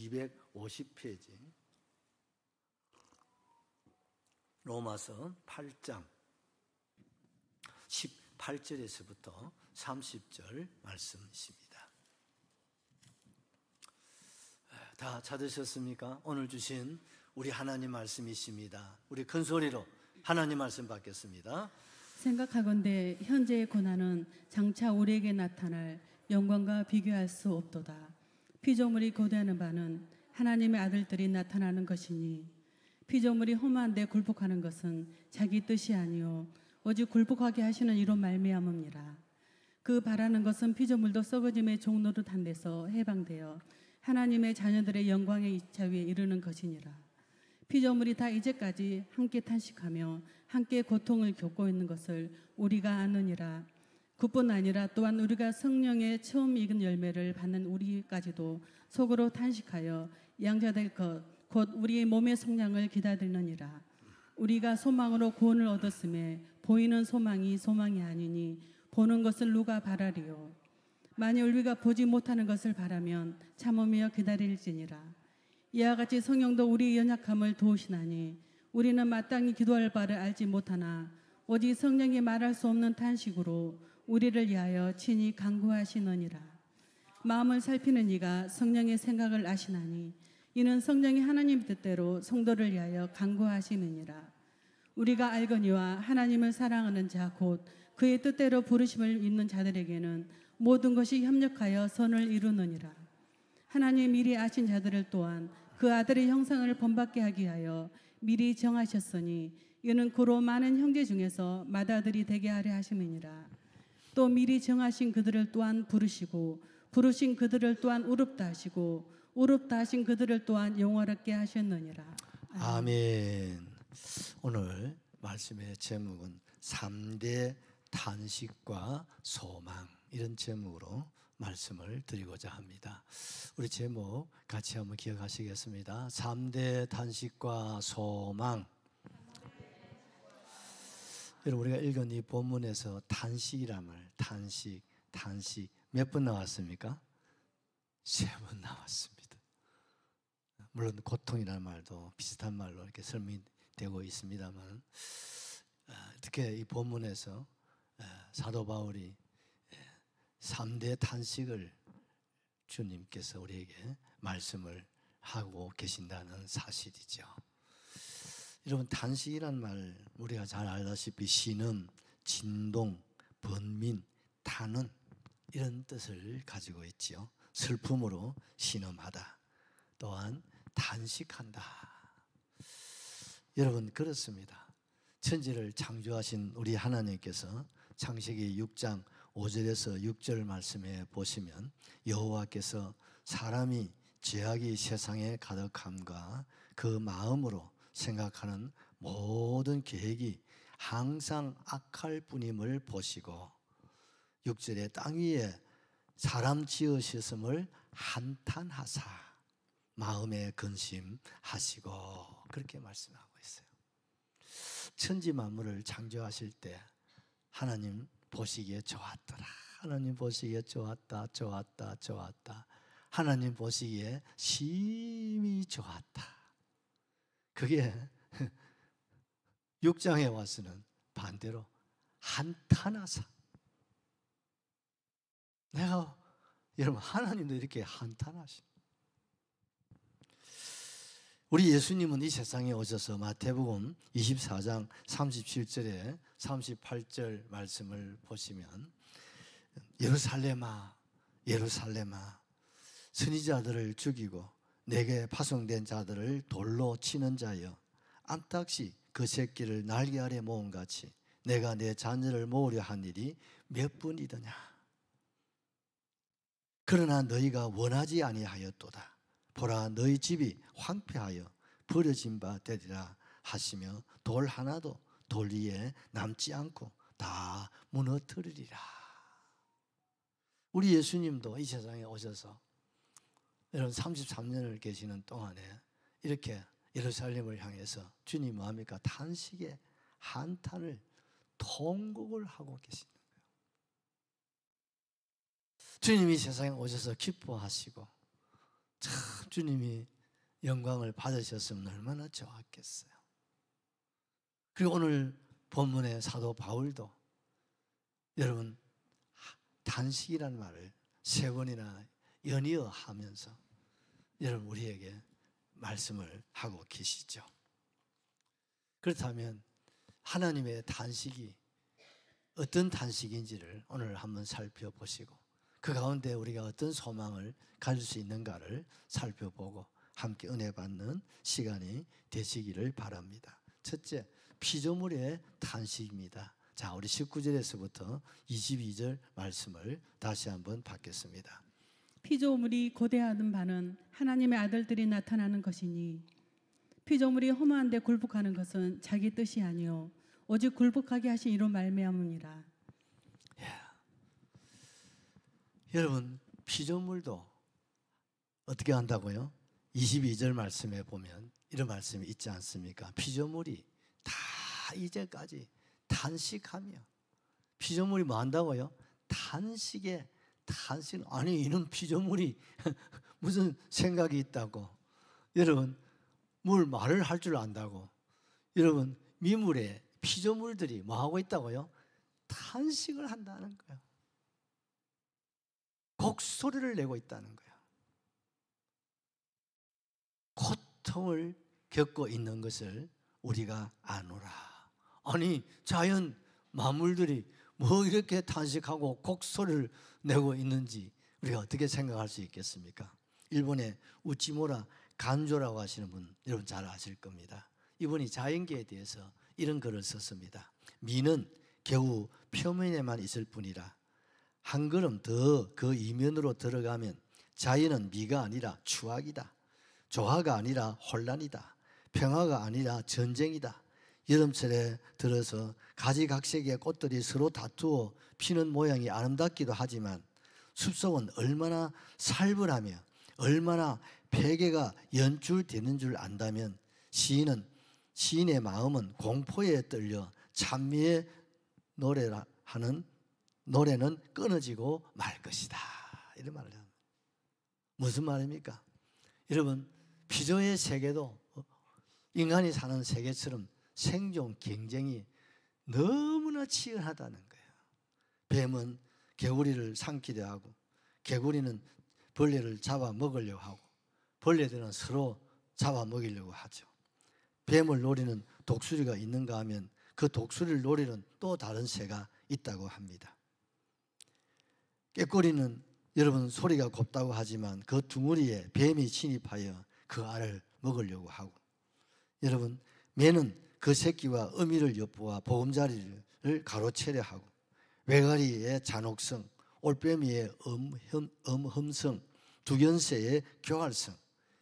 250페이지 로마서 8장 18절에서부터 30절 말씀이십니다. 다 찾으셨습니까? 오늘 주신 우리 하나님 말씀이십니다. 우리 큰 소리로 하나님 말씀 받겠습니다. 생각하건대 현재의 고난은 장차 우리에게 나타날 영광과 비교할 수 없도다. 피조물이 고대하는 바는 하나님의 아들들이 나타나는 것이니 피조물이 험한데 굴복하는 것은 자기 뜻이 아니요 오직 굴복하게 하시는 이로 말미암음이라. 그 바라는 것은 피조물도 썩어짐의 종노릇한 데서 해방되어 하나님의 자녀들의 영광의 자위에 이르는 것이니라. 피조물이 다 이제까지 함께 탄식하며 함께 고통을 겪고 있는 것을 우리가 아느니라. 그뿐 아니라 또한 우리가 성령의 처음 익은 열매를 받는 우리까지도 속으로 탄식하여 양자될 것 곧 우리의 몸의 성량을 기다리느니라. 우리가 소망으로 구원을 얻었음에 보이는 소망이 아니니 보는 것을 누가 바라리요. 만일 우리가 보지 못하는 것을 바라면 참으며 기다릴지니라. 이와 같이 성령도 우리의 연약함을 도우시나니 우리는 마땅히 기도할 바를 알지 못하나 오직 성령이 말할 수 없는 탄식으로 우리를 위하여 친히 간구하시느니라. 마음을 살피는 이가 성령의 생각을 아시나니 이는 성령이 하나님 뜻대로 성도를 위하여 간구하시느니라. 우리가 알거니와 하나님을 사랑하는 자 곧 그의 뜻대로 부르심을 입는 자들에게는 모든 것이 협력하여 선을 이루느니라. 하나님 미리 아신 자들을 또한 그 아들의 형상을 본받게 하기 위하여 미리 정하셨으니 이는 그로 많은 형제 중에서 맏아들이 되게 하려 하심이니라. 또 미리 정하신 그들을 또한 부르시고 부르신 그들을 또한 의롭다 하시고 의롭다 하신 그들을 또한 영원하게 하셨느니라. 아멘. 오늘 말씀의 제목은 3대 탄식과 소망, 이런 제목으로 말씀을 드리고자 합니다. 우리 제목 같이 한번 기억하시겠습니다. 3대 탄식과 소망. 여러분, 우리가 읽은 이 본문에서 탄식이란 말, 탄식 몇 번 나왔습니까? 3번 나왔습니다. 물론 고통이라는 말도 비슷한 말로 이렇게 설명이 되고 있습니다만, 특히 이 본문에서 사도 바울이 3대 탄식을 주님께서 우리에게 말씀을 하고 계신다는 사실이죠. 여러분, 탄식이란 말 우리가 잘 알다시피 신음, 진동, 번민, 탄은 이런 뜻을 가지고 있지요. 슬픔으로 신음하다, 또한 탄식한다. 여러분, 그렇습니다. 천지를 창조하신 우리 하나님께서 창세기 6장 5절에서 6절 말씀에 보시면 여호와께서 사람이 죄악이 세상에 가득함과 그 마음으로 생각하는 모든 계획이 항상 악할 뿐임을 보시고 6절에 땅 위에 사람 지으셨음을 한탄하사 마음에 근심하시고, 그렇게 말씀하고 있어요. 천지 만물을 창조하실 때 하나님 보시기에 좋았더라. 하나님 보시기에 좋았다. 하나님 보시기에 심히 좋았다. 그게 6장에 와서는 반대로 한탄하사. 여러분, 하나님도 이렇게 한탄하십니다. 우리 예수님은 이 세상에 오셔서 마태복음 24장 37절에 38절 말씀을 보시면 예루살렘아 예루살렘아 선지자들을 죽이고 내게 파송된 자들을 돌로 치는 자여, 암탉이 그 새끼를 날개 아래 모음같이 내가 내 자녀를 모으려 한 일이 몇 분이더냐. 그러나 너희가 원하지 아니하였도다. 보라, 너희 집이 황폐하여 버려진 바 되리라 하시며 돌 하나도 돌 위에 남지 않고 다 무너뜨리리라. 우리 예수님도 이 세상에 오셔서 여러분 33년을 계시는 동안에 이렇게 예루살렘을 향해서 주님 뭐합니까? 탄식의 한탄을 통곡을 하고 계시는 거예요. 주님이 세상에 오셔서 기뻐하시고 참 주님이 영광을 받으셨으면 얼마나 좋았겠어요. 그리고 오늘 본문의 사도 바울도 여러분 단식이라는 말을 3번이나 연이어 하면서 여러분 우리에게 말씀을 하고 계시죠. 그렇다면 하나님의 단식이 어떤 단식인지를 오늘 한번 살펴보시고 그 가운데 우리가 어떤 소망을 가질 수 있는가를 살펴보고 함께 은혜 받는 시간이 되시기를 바랍니다. 첫째, 피조물의 단식입니다. 자, 우리 19절에서부터 22절 말씀을 다시 한번 받겠습니다. 피조물이 고대하는 바는 하나님의 아들들이 나타나는 것이니 피조물이 허무한 데 굴복하는 것은 자기 뜻이 아니요 오직 굴복하게 하신 이로 말미암음이라. 여러분 피조물도 어떻게 한다고요? 22절 말씀에 보면 이런 말씀이 있지 않습니까? 피조물이 다 이제까지 단식하며 피조물이 뭐 한다고요? 단식 아니 이런 피조물이 무슨 생각이 있다고 여러분 뭘 말을 할 줄 안다고 여러분 미물에 피조물들이 뭐 하고 있다고요? 탄식을 한다는 거예요. 곡소리를 내고 있다는 거예요. 고통을 겪고 있는 것을 우리가 아노라. 아니 자연 만물들이 뭐 이렇게 탄식하고 곡소리를 내고 있는지 우리가 어떻게 생각할 수 있겠습니까? 일본의 우치무라 간조라고 하시는 분 여러분 잘 아실 겁니다. 이분이 자연계에 대해서 이런 글을 썼습니다. 미는 겨우 표면에만 있을 뿐이라 한 걸음 더 그 이면으로 들어가면 자연은 미가 아니라 추악이다. 조화가 아니라 혼란이다. 평화가 아니라 전쟁이다. 여름철에 들어서 가지각색의 꽃들이 서로 다투어 피는 모양이 아름답기도 하지만 숲속은 얼마나 살벌하며 얼마나 폐괴가 연출되는 줄 안다면 시인의 마음은 공포에 떨려 찬미의 노래는 끊어지고 말 것이다. 이런 말을 합니다. 무슨 말입니까? 여러분 피조의 세계도 인간이 사는 세계처럼 생존 경쟁이 너무나 치열하다는 거예요. 뱀은 개구리를 삼키려 하고 개구리는 벌레를 잡아먹으려고 하고 벌레들은 서로 잡아먹이려고 하죠. 뱀을 노리는 독수리가 있는가 하면 그 독수리를 노리는 또 다른 새가 있다고 합니다. 꾀꼬리는 여러분 소리가 곱다고 하지만 그 둥어리에 뱀이 침입하여 그 알을 먹으려고 하고 여러분 매는 그 새끼와 어미를 엿보아 보금자리를 가로채려 하고 외가리의 잔혹성, 올빼미의 엄흠성, 두견새의 교활성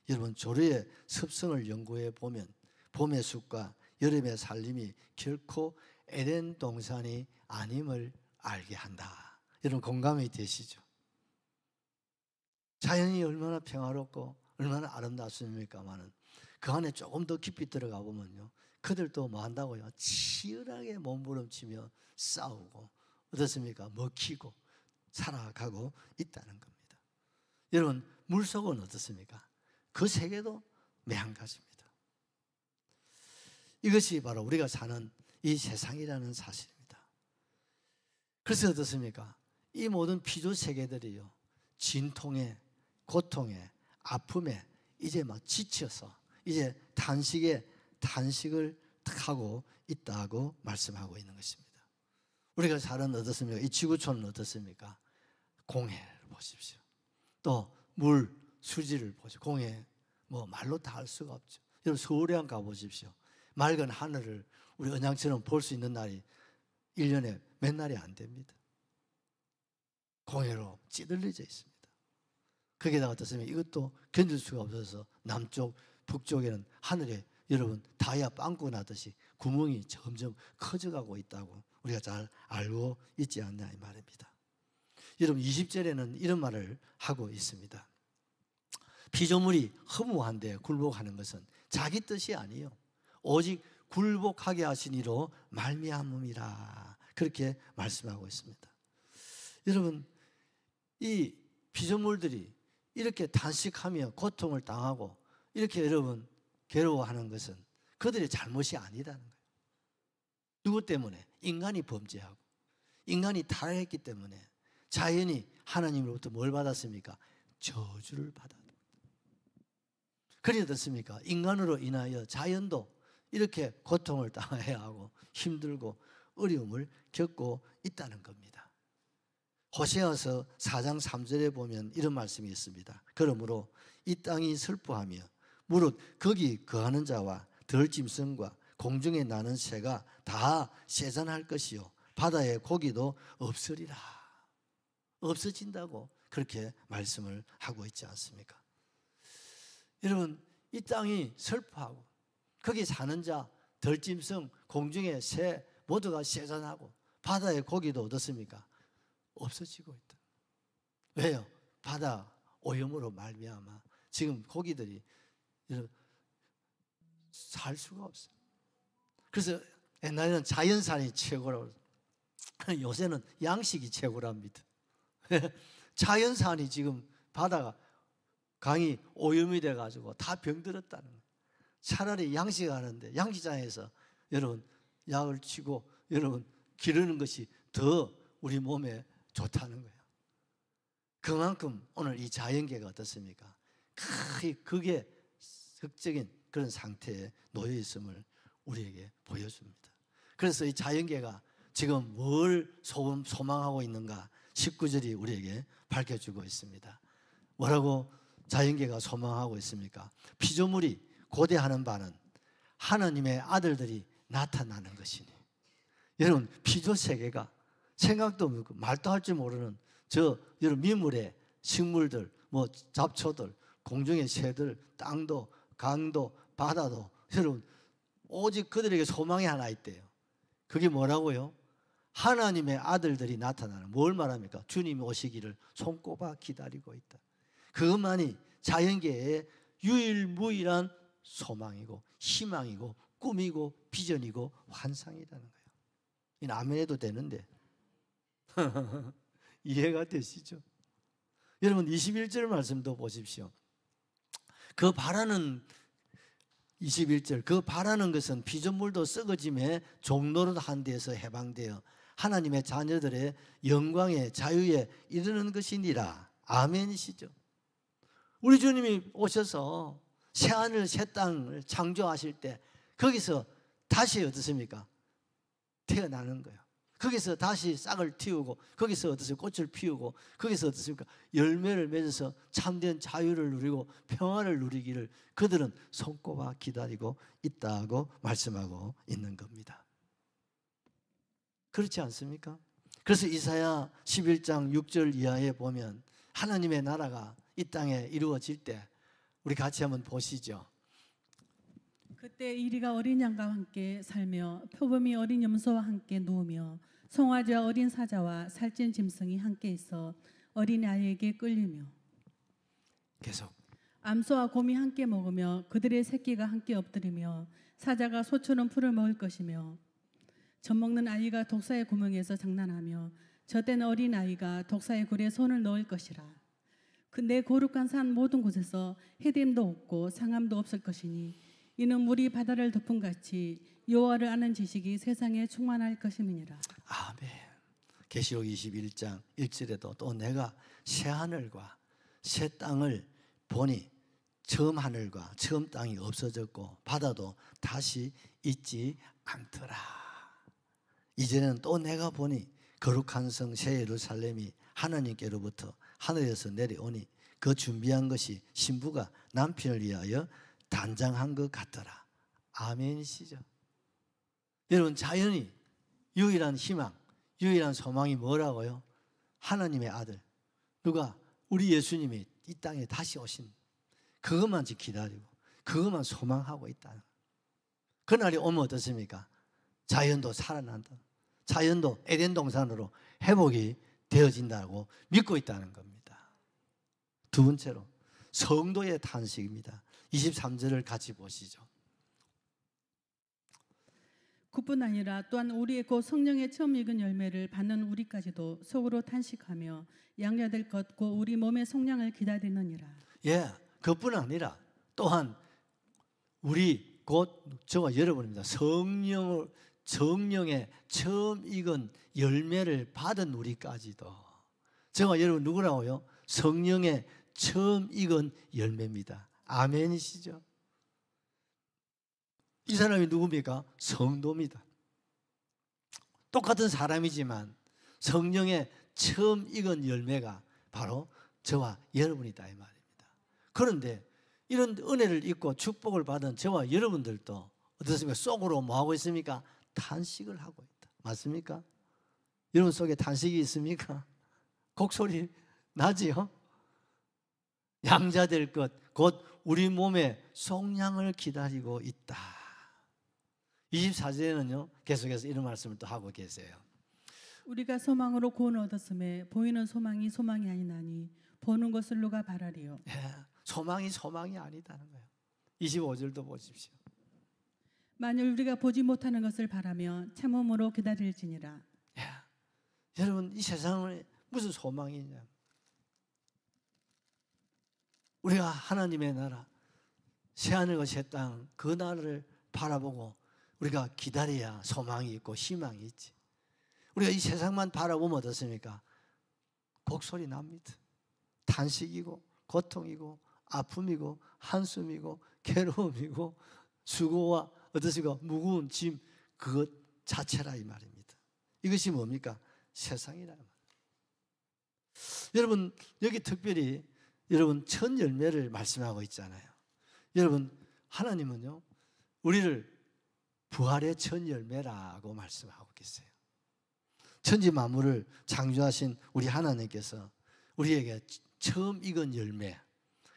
여러분 조류의 습성을 연구해 보면 봄의 숲과 여름의 살림이 결코 에덴 동산이 아님을 알게 한다. 여러분 공감이 되시죠? 자연이 얼마나 평화롭고 얼마나 아름답습니까마는 그 안에 조금 더 깊이 들어가 보면요 그들도 뭐 한다고요? 치열하게 몸부림치며 싸우고 어떻습니까? 먹히고 살아가고 있다는 겁니다. 여러분 물속은 어떻습니까? 그 세계도 매한가지입니다. 이것이 바로 우리가 사는 이 세상이라는 사실입니다. 그래서 어떻습니까? 이 모든 피조 세계들이요 진통에 고통에 아픔에 이제 막 지쳐서 이제 단식을 하고 있다고 말씀하고 있는 것입니다. 우리가 사는 어떻습니까? 이 지구촌은 어떻습니까? 공해를 보십시오. 또 물 수지를 보십시오. 공해 뭐 말로 다 할 수가 없죠. 여러분 서울에 한번 가보십시오. 맑은 하늘을 우리 은양처럼 볼 수 있는 날이 1년에 몇 날이 안 됩니다. 공해로 찌들려져 있습니다. 거기다가 어떻습니까? 이것도 견딜 수가 없어서 남쪽, 북쪽에는 하늘에 여러분 다이아 빵꾸 나듯이 구멍이 점점 커져가고 있다고 우리가 잘 알고 있지 않냐 이 말입니다. 여러분 20절에는 이런 말을 하고 있습니다. 피조물이 허무한데 굴복하는 것은 자기 뜻이 아니요 오직 굴복하게 하신 이로 말미암음이라 그렇게 말씀하고 있습니다. 여러분 이 피조물들이 이렇게 단식하며 고통을 당하고 이렇게 여러분 괴로워하는 것은 그들의 잘못이 아니라는 거예요. 누구 때문에? 인간이 범죄하고 인간이 타락했기 때문에 자연이 하나님으로부터 뭘 받았습니까? 저주를 받았다. 그리 어떻습니까? 인간으로 인하여 자연도 이렇게 고통을 당해야 하고 힘들고 어려움을 겪고 있다는 겁니다. 호세아서 4장 3절에 보면 이런 말씀이 있습니다. 그러므로 이 땅이 슬퍼하며 무릇 거기 거하는 자와 들짐승과 공중에 나는 새가 다 세잔할 것이요 바다의 고기도 없으리라. 없어진다고 그렇게 말씀을 하고 있지 않습니까? 여러분, 이 땅이 슬퍼하고 거기 사는 자, 들짐승, 공중의 새 모두가 세잔하고 바다의 고기도 어떻습니까? 없어지고 있다. 왜요? 바다 오염으로 말미암아 지금 고기들이 살 수가 없어요. 그래서 옛날에는 자연산이 최고라고, 요새는 양식이 최고랍니다. 자연산이 지금 바다가 강이 오염이 돼가지고 다 병들었다는 거예요. 차라리 양식하는데 양식장에서 여러분 약을 치고 여러분 기르는 것이 더 우리 몸에 좋다는 거예요. 그만큼 오늘 이 자연계가 어떻습니까? 극에 극적인 그런 상태에 놓여 있음을 우리에게 보여줍니다. 그래서 이 자연계가 지금 뭘 소망하고 있는가 19절이 우리에게 밝혀주고 있습니다. 뭐라고 자연계가 소망하고 있습니까? 피조물이 고대하는 바는 하나님의 아들들이 나타나는 것이니. 여러분, 피조세계가 생각도 없고 말도 할 줄 모르는 여러분 미물의 식물들, 뭐 잡초들, 공중의 새들, 땅도, 강도, 바다도 여러분 오직 그들에게 소망이 하나 있대요. 그게 뭐라고요? 하나님의 아들들이 나타나는, 뭘 말합니까? 주님이 오시기를 손꼽아 기다리고 있다. 그것만이 자연계의 유일무이한 소망이고 희망이고 꿈이고 비전이고 환상이라는 거예요. 이 아멘해도 되는데 이해가 되시죠? 여러분 21절 말씀도 보십시오. 그 바라는 21절, 그 바라는 것은 피조물도 썩어짐에 종노릇한 데서 해방되어 하나님의 자녀들의 영광의 자유에 이르는 것이니라. 아멘이시죠? 우리 주님이 오셔서 새하늘 새 땅을 창조하실 때 거기서 다시 어떻습니까? 태어나는 거예요. 거기서 다시 싹을 틔우고 거기서 어떠세요? 꽃을 피우고 거기서 어떻습니까? 열매를 맺어서 참된 자유를 누리고 평안을 누리기를 그들은 손꼽아 기다리고 있다고 말씀하고 있는 겁니다. 그렇지 않습니까? 그래서 이사야 11장 6절 이하에 보면 하나님의 나라가 이 땅에 이루어질 때 우리 같이 한번 보시죠. 그때 이리가 어린 양과 함께 살며 표범이 어린 염소와 함께 누우며 송아지와 어린 사자와 살찐 짐승이 함께 있어 어린 아이에게 끌리며 계속 암소와 곰이 함께 먹으며 그들의 새끼가 함께 엎드리며 사자가 소처럼 풀을 먹을 것이며 젖먹는 아이가 독사의 구멍에서 장난하며 젖된 어린 아이가 독사의 굴에 손을 넣을 것이라. 내 거룩한 산 모든 곳에서 해됨도 없고 상함도 없을 것이니 이는 물이 바다를 덮은 같이 여호와를 아는 지식이 세상에 충만할 것임이니라. 아멘. 계시록 21장 1절에도 또 내가 새 하늘과 새 땅을 보니 처음 하늘과 처음 땅이 없어졌고 바다도 다시 있지 않더라. 이제는 또 내가 보니 거룩한 성 새 예루살렘이 하나님께로부터 하늘에서 내려오니 그 준비한 것이 신부가 남편을 위하여 단장한 것 같더라. 아멘이시죠? 여러분, 자연이 유일한 희망, 유일한 소망이 뭐라고요? 하나님의 아들, 누가? 우리 예수님이 이 땅에 다시 오신 그것만 기다리고 그것만 소망하고 있다는, 그날이 오면 어떻습니까? 자연도 살아난다. 자연도 에덴 동산으로 회복이 되어진다고 믿고 있다는 겁니다. 두 번째로 성도의 탄식입니다. 23절을 같이 보시죠. 그뿐 아니라 또한 우리의 곧 성령의 처음 익은 열매를 받는 우리까지도 속으로 탄식하며 양자될 것 곧 우리 몸의 속량을 기다리느니라. 예, 그뿐 아니라 또한 우리 곧 저와 여러분입니다. 성령의 처음 익은 열매를 받은 우리까지도. 저와 여러분 누구라고요? 성령의 처음 익은 열매입니다. 아멘이시죠? 이 사람이 누굽니까? 성도입니다. 똑같은 사람이지만 성령의 처음 익은 열매가 바로 저와 여러분이다 이 말입니다. 그런데 이런 은혜를 입고 축복을 받은 저와 여러분들도 어떻습니까? 속으로 뭐하고 있습니까? 탄식을 하고 있다. 맞습니까? 여러분 속에 탄식이 있습니까? 곡소리 나지요? 양자될 것, 곧 우리 몸의 속량을 기다리고 있다. 24절에는요 계속해서 이런 말씀을 또 하고 계세요. 우리가 소망으로 구원을 얻었음에 보이는 소망이 소망이 아니나니 보는 것을 누가 바라리요. 예, 소망이 아니다는 거예요. 25절도 보십시오. 만일 우리가 보지 못하는 것을 바라며 참음으로 기다릴지니라. 예, 여러분 이 세상에 무슨 소망이 있냐? 우리가 하나님의 나라 새하늘과 새 땅 그 나라를 바라보고 우리가 기다려야 소망이 있고 희망이 있지. 우리가 이 세상만 바라보면 어떻습니까? 곡소리 납니다. 탄식이고 고통이고 아픔이고 한숨이고 괴로움이고 수고와 어떻습니까? 무거운 짐 그것 자체라 이 말입니다. 이것이 뭡니까? 세상이라 말입니다. 여러분 여기 특별히 여러분 첫 열매를 말씀하고 있잖아요. 여러분 하나님은요 우리를 부활의 첫 열매라고 말씀하고 계세요. 천지 만물을 창조하신 우리 하나님께서 우리에게 처음 익은 열매,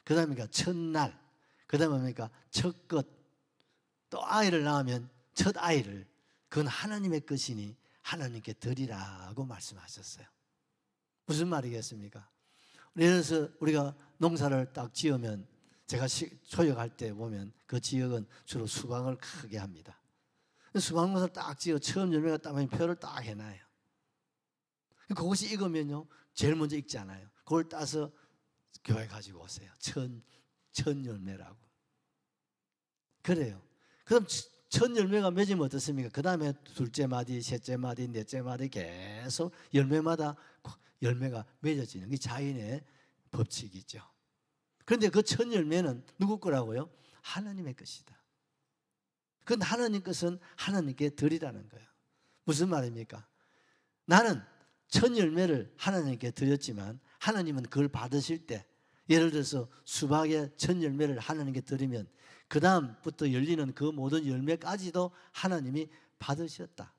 그 다음에 첫날, 그 다음에 뭡니까? 첫 것, 또 아이를 낳으면 첫 아이를 그건 하나님의 것이니 하나님께 드리라고 말씀하셨어요. 무슨 말이겠습니까? 예를 들어서 우리가 농사를 딱 지으면 제가 초역할 때 보면 그 지역은 주로 수박을 크게 합니다. 수박 농사를 딱 지어 처음 열매가 따면 표를 딱 해놔요. 그것이 익으면요 제일 먼저 익잖아요. 그걸 따서 교회 가지고 오세요. 첫 열매라고. 그래요. 그럼 첫 열매가 맺으면 어떻습니까? 그 다음에 둘째 마디, 셋째 마디, 넷째 마디 계속 열매마다 열매가 맺어지는 게 자연의 법칙이죠. 그런데 그 첫 열매는 누구 거라고요? 하나님의 것이다. 그건 하나님 것은 하나님께 드리라는 거예요. 무슨 말입니까? 나는 첫 열매를 하나님께 드렸지만 하나님은 그걸 받으실 때 예를 들어서 수박의 첫 열매를 하나님께 드리면 그 다음부터 열리는 그 모든 열매까지도 하나님이 받으셨다.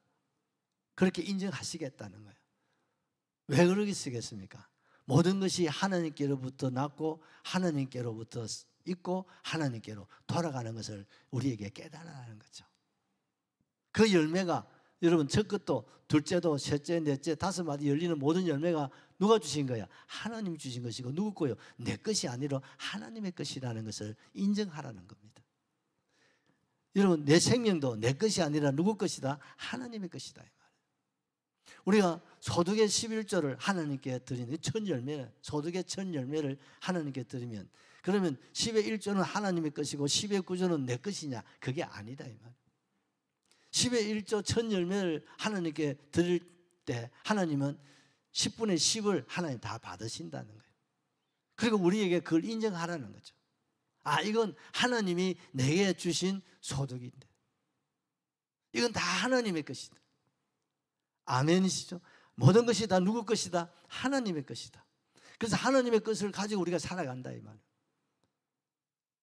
그렇게 인정하시겠다는 거예요. 왜 그러게 쓰겠습니까? 모든 것이 하나님께로부터 났고 하나님께로부터 있고 하나님께로 돌아가는 것을 우리에게 깨달아라는 거죠. 그 열매가 여러분 첫 것도 둘째도 셋째 넷째 다섯 마디 열리는 모든 열매가 누가 주신 거야? 하나님이 주신 것이고 누구 거요? 내 것이 아니라 하나님의 것이라는 것을 인정하라는 겁니다. 여러분 내 생명도 내 것이 아니라 누구 것이다? 하나님의 것이다. 우리가 소득의 11조를 하나님께 드리는 첫 열매, 소득의 첫 열매를 하나님께 드리면 그러면 10의 1조는 하나님의 것이고 10의 9조는 내 것이냐? 그게 아니다 이 말. 10의 1조 첫 열매를 하나님께 드릴 때 하나님은 10분의 10을 하나님 다 받으신다는 거예요. 그리고 우리에게 그걸 인정하라는 거죠. 아, 이건 하나님이 내게 주신 소득인데 이건 다 하나님의 것이다. 아멘이시죠? 모든 것이 다 누구 것이다? 하나님의 것이다. 그래서 하나님의 것을 가지고 우리가 살아간다 이 말이에요.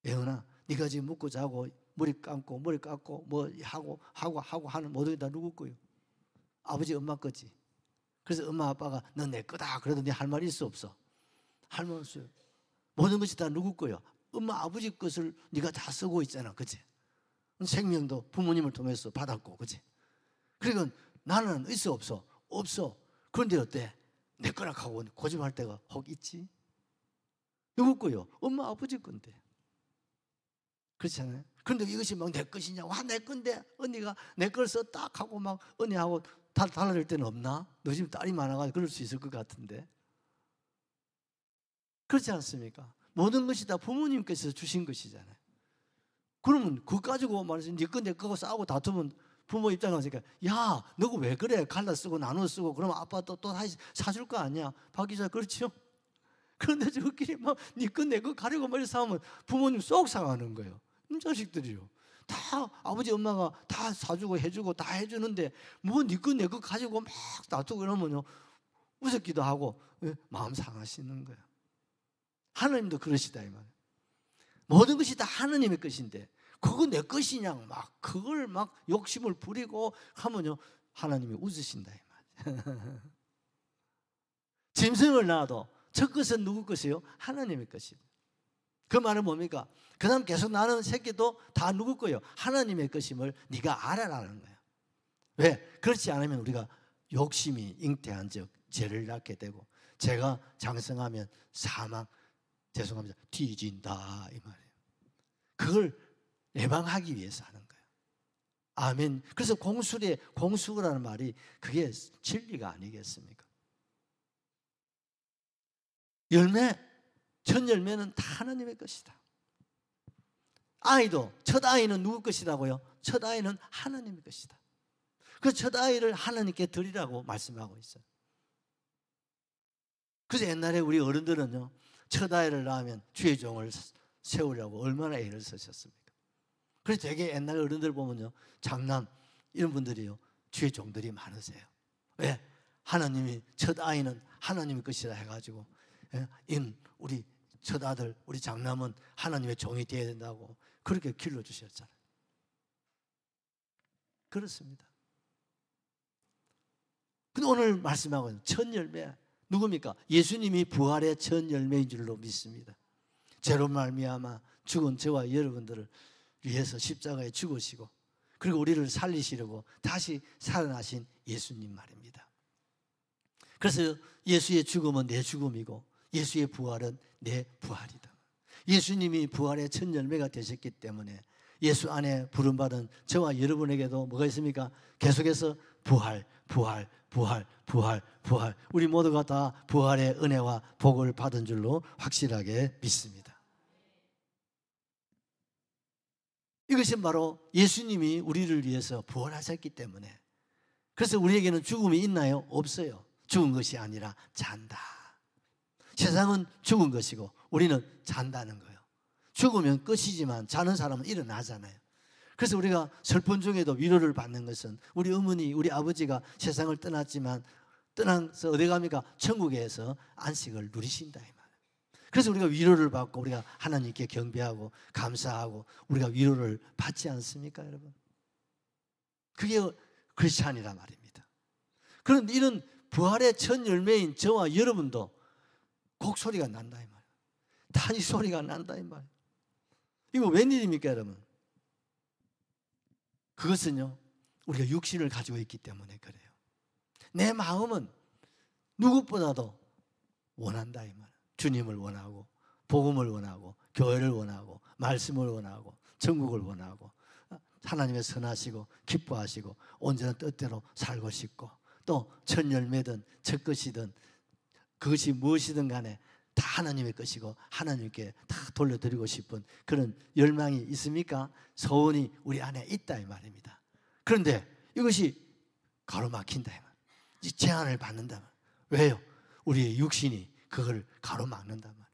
예은아, 네가 지금 묵고 자고 머리 감고 뭐 하고 하는 모든 게 다 누구 거요? 아버지 엄마 거지. 그래서 엄마 아빠가 넌 내 거다 그래도 네 할 말이 있어 없어? 할 말 없어요. 모든 것이 다 누구 거요? 엄마 아버지 것을 네가 다 쓰고 있잖아, 그치? 생명도 부모님을 통해서 받았고, 그치? 그러니까 나는 있어 없어? 없어. 그런데 어때? 내 거라 하고 고집할 때가 혹 있지? 누구 거요? 엄마 아버지 건데. 그렇잖아요. 그런데 이것이 막 내 것이냐고. 내 건데 언니가 내 걸 썼다 하고 막 언니하고 달라질 때는 없나? 너 지금 딸이 많아가지고 그럴 수 있을 것 같은데. 그렇지 않습니까? 모든 것이 다 부모님께서 주신 것이잖아요. 그러면 그거 가지고 말해서 네 거 내 거고 싸우고 다투면 부모 입장에서 야, 너가 왜 그래? 갈라 쓰고 나눠 쓰고 그러면 아빠 또 다시 사줄 거 아니야? 박 기자 그렇죠? 그런데 저끼리 막 네 거 내 거 가리고 말이 싸우면 부모님 쏙 상하는 거예요. 자식들이요. 다 아버지 엄마가 다 사주고 해주고 다 해주는데 뭐 네 거 내 거 가지고 막 다투고 그러면요 우습기도 하고 마음 상하시는 거예요. 하나님도 그러시다 이 말이에요. 모든 것이 다 하나님의 것인데 그거 내 것이냐 막 그걸 막 욕심을 부리고 하면요 하나님이 웃으신다 이 말이에요. 짐승을 낳아도 첫 것은 누구 것이에요? 하나님의 것이에요. 그 말은 뭡니까? 그 다음 계속 나는 새끼도 다 누구 거예요? 하나님의 것임을 네가 알아라는 거예요. 왜? 그렇지 않으면 우리가 욕심이 잉태한 즉 죄를 낳게 되고 죄가 장성하면 사망, 죄송합니다, 뒤진다 이 말이에요. 그걸 예방하기 위해서 하는 거예요. 아멘. 그래서 공수라는 말이 그게 진리가 아니겠습니까? 첫 열매는 다 하나님의 것이다. 아이도 첫 아이는 누구 것이라고요? 첫 아이는 하나님의 것이다. 그 첫 아이를 하나님께 드리라고 말씀하고 있어요. 그래서 옛날에 우리 어른들은요 첫 아이를 낳으면 주의 종을 세우려고 얼마나 애를 쓰셨습니까? 그래서 되게 옛날 어른들 보면요 장남 이런 분들이요 주의 종들이 많으세요. 왜? 하나님이 첫 아이는 하나님의 것이라 해가지고 우리 첫 아들 우리 장남은 하나님의 종이 되어야 된다고 그렇게 길러주셨잖아요. 그렇습니다. 근데 오늘 말씀하고 있는 첫 열매 누굽니까? 예수님이 부활의 첫 열매인 줄로 믿습니다. 죄로 말미암아 죽은 저와 여러분들을 위해서 십자가에 죽으시고 그리고 우리를 살리시려고 다시 살아나신 예수님 말입니다. 그래서 예수의 죽음은 내 죽음이고 예수의 부활은 내 부활이다. 예수님이 부활의 첫 열매가 되셨기 때문에 예수 안에 부름받은 저와 여러분에게도 뭐가 있습니까? 계속해서 부활 우리 모두가 다 부활의 은혜와 복을 받은 줄로 확실하게 믿습니다. 이것은 바로 예수님이 우리를 위해서 부활하셨기 때문에 그래서 우리에게는 죽음이 있나요? 없어요. 죽은 것이 아니라 잔다. 세상은 죽은 것이고 우리는 잔다는 거예요. 죽으면 끝이지만 자는 사람은 일어나잖아요. 그래서 우리가 슬픈 중에도 위로를 받는 것은 우리 어머니, 우리 아버지가 세상을 떠났지만 떠나서 어디 갑니까? 천국에서 안식을 누리신다 이 말이에요. 그래서 우리가 위로를 받고 우리가 하나님께 경배하고 감사하고 우리가 위로를 받지 않습니까 여러분? 그게 크리스찬이란 말입니다. 그런데 이런 부활의 첫 열매인 저와 여러분도 곡소리가 난다 이 말이에요. 탄식 소리가 난다 이 말이에요. 이거 웬일입니까 여러분? 그것은요 우리가 육신을 가지고 있기 때문에 그래요. 내 마음은 누구보다도 원한다 이 말이에요. 주님을 원하고 복음을 원하고 교회를 원하고 말씀을 원하고 천국을 원하고 하나님의 선하시고 기뻐하시고 온전한 뜻대로 살고 싶고 또 첫 열매든 첫 것이든 그것이 무엇이든 간에 다 하나님의 것이고 하나님께 다 돌려드리고 싶은 그런 열망이 있습니까? 소원이 우리 안에 있다 이 말입니다. 그런데 이것이 가로막힌다 이 말. 제한을 받는다 말. 왜요? 우리의 육신이 그걸 가로막는단 말이에요.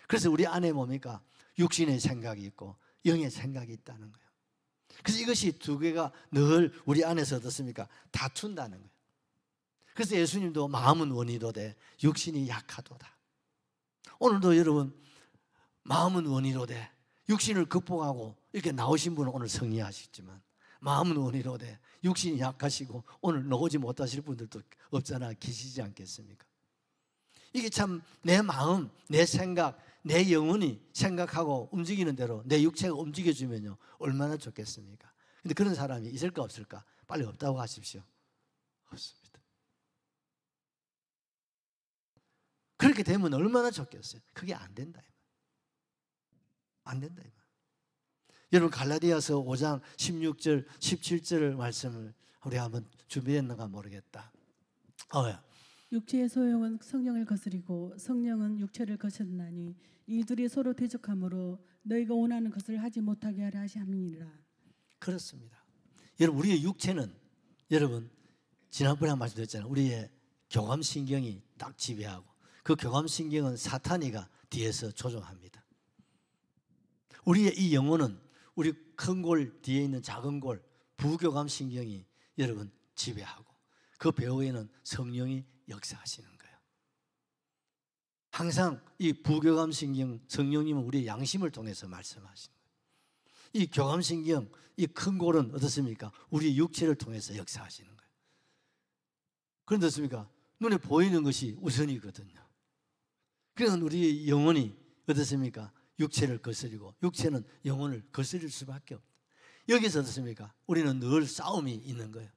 그래서 우리 안에 뭡니까? 육신의 생각이 있고 영의 생각이 있다는 거예요. 그래서 이것이 두 개가 늘 우리 안에서 어떻습니까? 다툰다는 거예요. 그래서 예수님도 마음은 원이로되 육신이 약하도다. 오늘도 여러분 마음은 원이로되 육신을 극복하고 이렇게 나오신 분은 오늘 승리하시지만 마음은 원이로되 육신이 약하시고 오늘 나오지 못하실 분들도 없잖아 계시지 않겠습니까? 이게 참 내 마음, 내 생각, 내 영혼이 생각하고 움직이는 대로 내 육체가 움직여주면요 얼마나 좋겠습니까? 근데 그런 사람이 있을까 없을까? 빨리 없다고 하십시오. 없습니다. 그렇게 되면 얼마나 좋겠어요? 그게 안 된다. 안 된다. 여러분 갈라디아서 5장 16절 17절 말씀을 우리 한번 준비했는가 모르겠다. 육체의 소용은 성령을 거스리고 성령은 육체를 거스르나니 이 둘이 서로 대적하므로 너희가 원하는 것을 하지 못하게 하려 하심이니라. 그렇습니다. 여러분 우리의 육체는 여러분 지난번에 말씀드렸잖아요. 우리의 교감신경이 딱 지배하고 그 교감신경은 사탄이가 뒤에서 조종합니다. 우리의 이 영혼은 우리 큰 골 뒤에 있는 작은 골 부교감신경이 여러분 지배하고 그 배후에는 성령이 역사하시는 거예요. 항상 이 부교감신경 성령님은 우리의 양심을 통해서 말씀하시는 거예요. 이 교감신경 이 큰 골은 어떻습니까? 우리 육체를 통해서 역사하시는 거예요. 그런데 어떻습니까? 눈에 보이는 것이 우선이거든요. 그래서 우리의 영혼이 어떻습니까? 육체를 거스리고 육체는 영혼을 거스릴 수밖에 없다. 여기서 어떻습니까? 우리는 늘 싸움이 있는 거예요.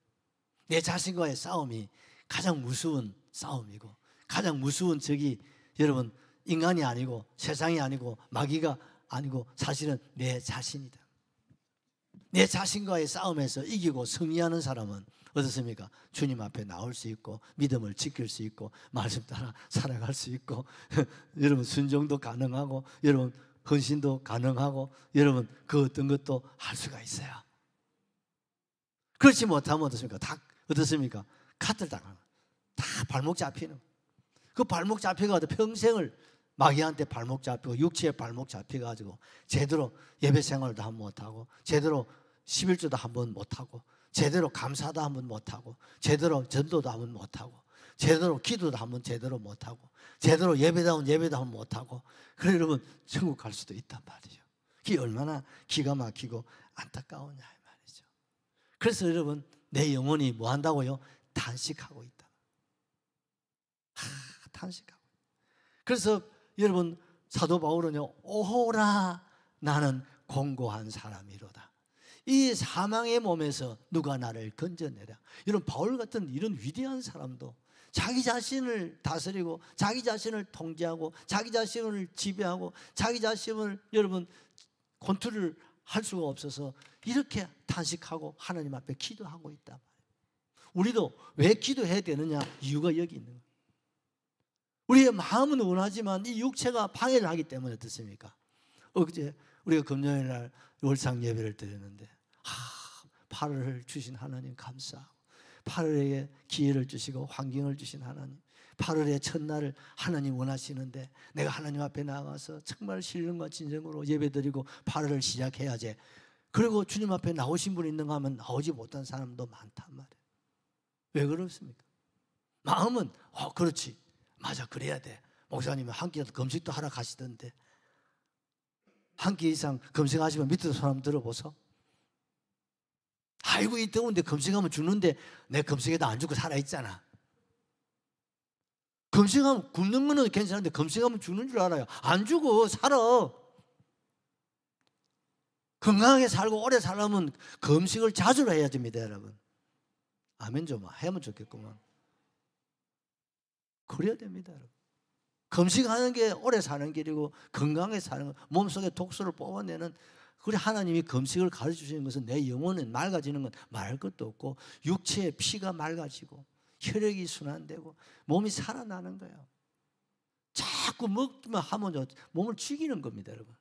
내 자신과의 싸움이 가장 무서운 싸움이고 가장 무서운 적이 여러분 인간이 아니고 세상이 아니고 마귀가 아니고 사실은 내 자신이다. 내 자신과의 싸움에서 이기고 승리하는 사람은 어떻습니까? 주님 앞에 나올 수 있고 믿음을 지킬 수 있고 말씀 따라 살아갈 수 있고 여러분 순종도 가능하고 여러분 헌신도 가능하고 여러분 그 어떤 것도 할 수가 있어요. 그렇지 못하면 어떻습니까? 다 어떻습니까? 카트를 당하는 다 발목 잡히는 그 발목 잡혀가지고 평생을 마귀한테 발목 잡히고 육체에 발목 잡혀가지고 제대로 예배 생활도 한 번 못하고 제대로 11조도 한 번 못하고 제대로 감사도 한 번 못하고 제대로 전도도 한 번 못하고 제대로 기도도 한 번 제대로 못하고 제대로 예배다운 예배도 한 번 못하고 그래 여러분 천국 갈 수도 있단 말이죠. 그게 얼마나 기가 막히고 안타까우냐 이 말이죠. 그래서 여러분 내 영혼이 뭐 한다고요? 탄식하고 있다. 탄식하고. 그래서 여러분 사도 바울은요, 오호라 나는 공고한 사람이로다. 이 사망의 몸에서 누가 나를 건져내랴. 이런 바울 같은 이런 위대한 사람도 자기 자신을 다스리고 자기 자신을 통제하고 자기 자신을 지배하고 자기 자신을 여러분 컨트롤을 할 수가 없어서 이렇게 탄식하고 하나님 앞에 기도하고 있단 말이에요. 우리도 왜 기도해야 되느냐? 이유가 여기 있는 거예요. 우리의 마음은 원하지만 이 육체가 방해를 하기 때문에 어떻습니까? 어제 우리가 금요일 날 월상 예배를 드렸는데 8월을 주신 하나님 감사하고 8월에 기회를 주시고 환경을 주신 하나님 8월의 첫날을 하나님 원하시는데 내가 하나님 앞에 나가서 정말 신령과 진정으로 예배드리고 8월을 시작해야지. 그리고 주님 앞에 나오신 분이 있는가 하면 나오지 못한 사람도 많단 말이에요. 왜 그렇습니까? 마음은 그렇지 맞아 그래야 돼. 목사님은 한 끼 금식도 하러 가시던데 한 끼 이상 금식하시면 밑에서 사람 들어보소. 아이고 이 더운데 금식하면 죽는데 내 금식에도 안 죽고 살아있잖아. 금식하면 굶는 거는 괜찮은데 금식하면 죽는 줄 알아요. 안 죽어 살아. 건강하게 살고 오래 살려면 금식을 자주 해야 됩니다 여러분. 아멘 좀 하면 좋겠구만. 그래야 됩니다 여러분. 금식하는 게 오래 사는 길이고 건강하게 사는 거 몸속에 독소를 뽑아내는 그래 하나님이 금식을 가르쳐주시는 것은 내 영혼은 맑아지는 건 말할 것도 없고 육체의 피가 맑아지고 혈액이 순환되고 몸이 살아나는 거예요. 자꾸 먹기만 하면 몸을 죽이는 겁니다 여러분.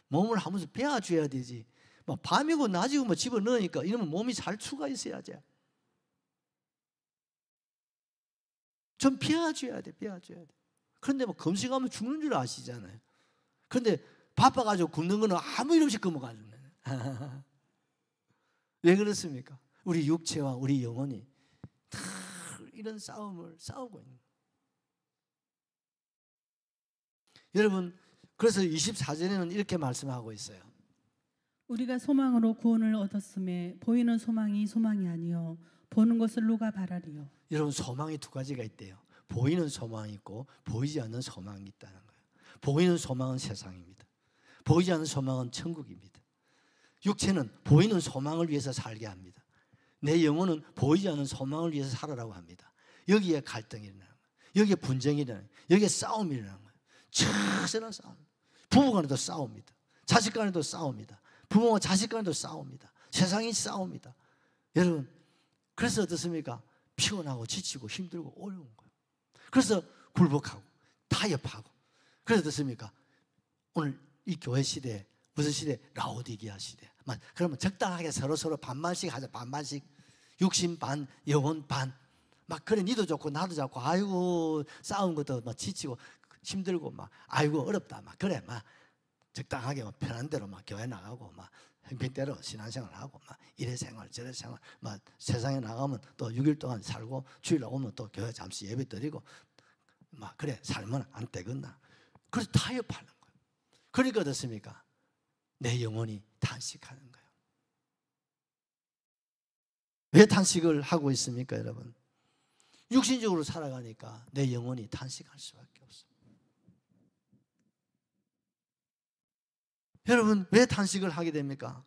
몸을 하면서 배워줘야 되지. 막 밤이고 낮이고 뭐 집어넣으니까 이러면 몸이 살 수가 있어야지. 좀 배워줘야 돼. 배워줘야 돼. 그런데 뭐 금식하면 죽는 줄 아시잖아요. 그런데 바빠가지고 굶는 거는 아무 일 없이 굶어가지고. 왜 그렇습니까? 우리 육체와 우리 영혼이 다 이런 싸움을 싸우고 있는 거예요. 여러분 그래서 24절에는 이렇게 말씀하고 있어요. 우리가 소망으로 구원을 얻었음에 보이는 소망이 소망이 아니요 보는 것을 누가 바라리요. 여러분 소망이 두 가지가 있대요. 보이는 소망이 있고 보이지 않는 소망이 있다는 거예요. 보이는 소망은 세상입니다. 보이지 않는 소망은 천국입니다. 육체는 보이는 소망을 위해서 살게 합니다. 내 영혼은 보이지 않는 소망을 위해서 살아라고 합니다. 여기에 갈등이 일어나는 거예요. 여기에 분쟁이 일어나는 거예요. 여기에 싸움이 일어나는 거예요. 처절한 싸움. 부부 간에도 싸웁니다. 자식 간에도 싸웁니다. 부모와 자식 간에도 싸웁니다. 세상이 싸웁니다. 여러분, 그래서 어떻습니까? 피곤하고 지치고 힘들고 어려운 거예요. 그래서 굴복하고 타협하고. 그래서 어떻습니까? 오늘 이 교회 시대에 무슨 시대? 라오디게아 시대. 그러면 적당하게 서로 반반씩 하자. 반반씩. 육신 반, 영혼 반. 막 그래, 니도 좋고 나도 좋고, 아이고 싸운 것도 막 지치고 힘들고 막 아이고 어렵다 막 그래 막 적당하게 막 편한 대로 막 교회 나가고 막 형편대로 신앙생활 하고 막 이래 생활 저래 생활 막 세상에 나가면 또 6일 동안 살고 주일 오면 또 교회 잠시 예배 드리고 막 그래 살면 안 되겠나. 그래서 타협하는 거예요. 그러니까 어떻습니까? 내 영혼이 탄식하는 거예요. 왜 탄식을 하고 있습니까, 여러분? 육신적으로 살아가니까 내 영혼이 탄식할 수밖에 없어요. 여러분, 왜 탄식을 하게 됩니까?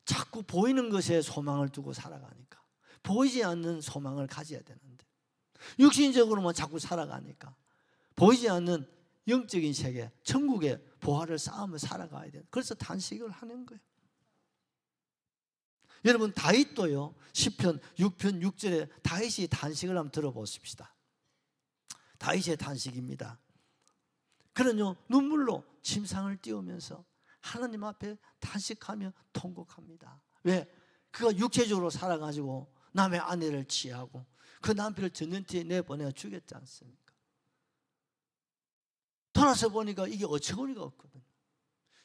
자꾸 보이는 것에 소망을 두고 살아가니까. 보이지 않는 소망을 가져야 되는데 육신적으로만 자꾸 살아가니까 보이지 않는 영적인 세계, 천국의 보화를 쌓으며 살아가야 돼요. 그래서 탄식을 하는 거예요. 여러분, 다윗도요, 시편 6편 6절에 다윗이 탄식을 한번 들어보십시다. 다윗의 탄식입니다. 그는요, 눈물로 침상을 띄우면서 하나님 앞에 탄식하며 통곡합니다. 왜? 그가 육체적으로 살아가지고 남의 아내를 취하고 그 남편을 전년티에 내보내어 죽였지 않습니까? 돌아서 보니까 이게 어처구니가 없거든요.